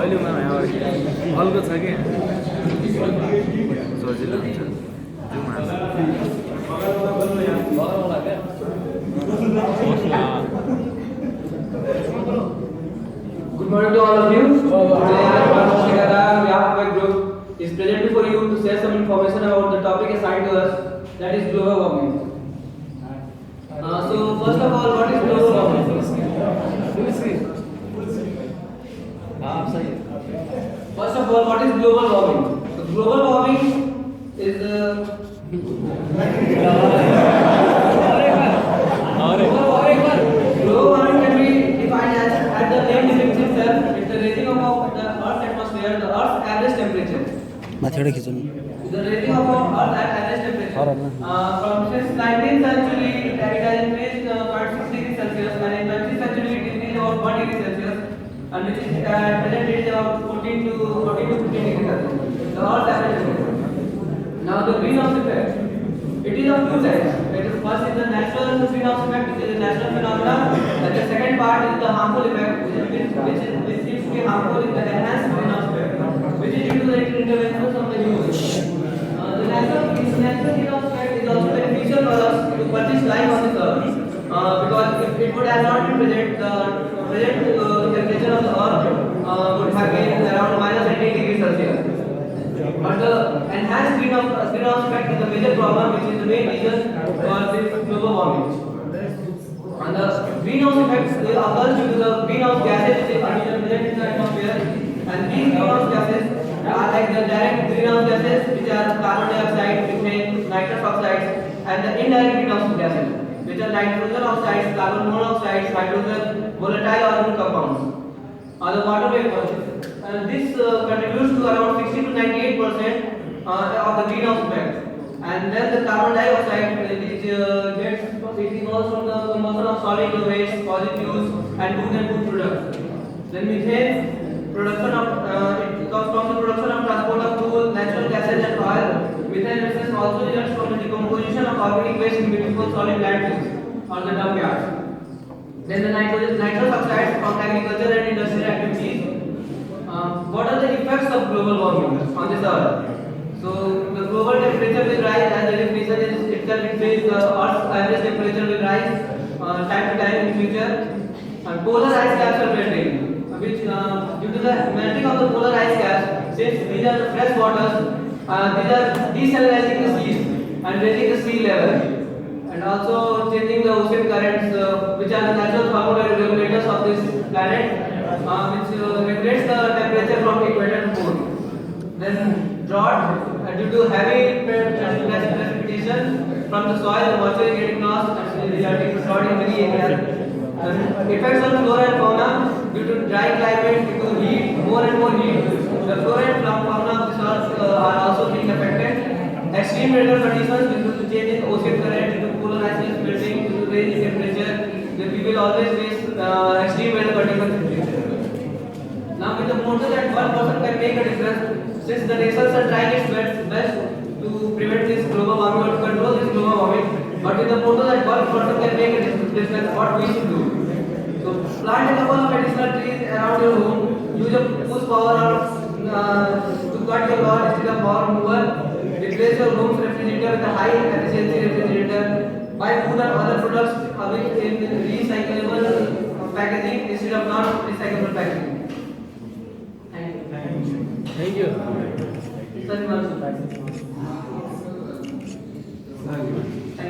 अहिले म यहाँ हल्को छ कि सजिलो हुन्छ Good morning to all of you. Today I am Shikara, on behalf of my group, is present before you to share some information about the topic assigned to us, that is global warming. So first of all, what is global warming? First of all, what is global warming? So global warming is global warming can be defined as the name depicts itself, it's the raising of the Earth's atmosphere, the Earth's average temperature. The raising of Earth's average temperature. From since 19th century, it has increased 0.6 degrees Celsius, and in 20th century it increased about 1 degree Celsius, and which is present is about 14 to 15 degrees Celsius. The Earth's average temperature. Now the greenhouse effect. It is of two types. First is the natural greenhouse effect, which is a natural phenomenon, and the second part is the harmful effect, which seems to be harmful in the enhanced greenhouse effect, which is due to the interventions of the humans. The natural greenhouse effect is also beneficial for us to persist life on this earth, because if it would have not been present, the present temperature of the earth would have been around -80 degrees Celsius. But the enhanced greenhouse effect is a major problem, which is the main reason for this global warming. And the greenhouse effects occurs due to the greenhouse gases which are present in the atmosphere. And these greenhouse gases are like the direct greenhouse gases, which are carbon dioxide, methane, nitrous oxides, and the indirect greenhouse gases, which are nitrogen oxides, carbon monoxide, hydrogen, volatile organic compounds, or the water vapor. And this contributes to around 60 to 98% of the greenhouse effect. And then the carbon dioxide, which it emerges from the combustion of solid waste, positives, and food products. Then methane, production of it comes from the production of transport of fuel, natural gases, and oil. Methane gases also results from the decomposition of organic waste in beautiful solid landfills or the dump yards. Then the nitrous oxides from agriculture and industrial activities. What are the effects of global warming on this earth? So the global temperature will rise, as the definition is itself, it says the Earth's average temperature will rise time to time in future. And polar ice caps are melting, which due to the melting of the polar ice caps, since these are the fresh waters, these are desalinizing the seas and raising the sea level, and also changing the ocean currents, which are the natural thermoregulators of this planet, which regulates the temperature from equator to pole. Then drought, due to heavy precipitation from the soil, the moisture is getting lost and resulting in drought in many areas. Effects on flora and fauna, due to dry climate, due to heat, more and more heat, the flora and fauna of this earth are also being affected. Extreme weather conditions, due to change in ocean current, due to polar ice caps melting, due to range in temperature, that we will always face extreme weather conditions in future. Now, with the motto that one person can make a difference, since the nations are trying its best to prevent this global warming or to control this global warming, but with the motto that one person can make a difference, what we should do. So, plant a couple of additional trees around your home, use a push power or to cut your lawn instead of power mover, replace your home's refrigerator with a high efficiency refrigerator, buy food and other products in recyclable packaging instead of non-recyclable packaging. Thank you. Thank you. Sir,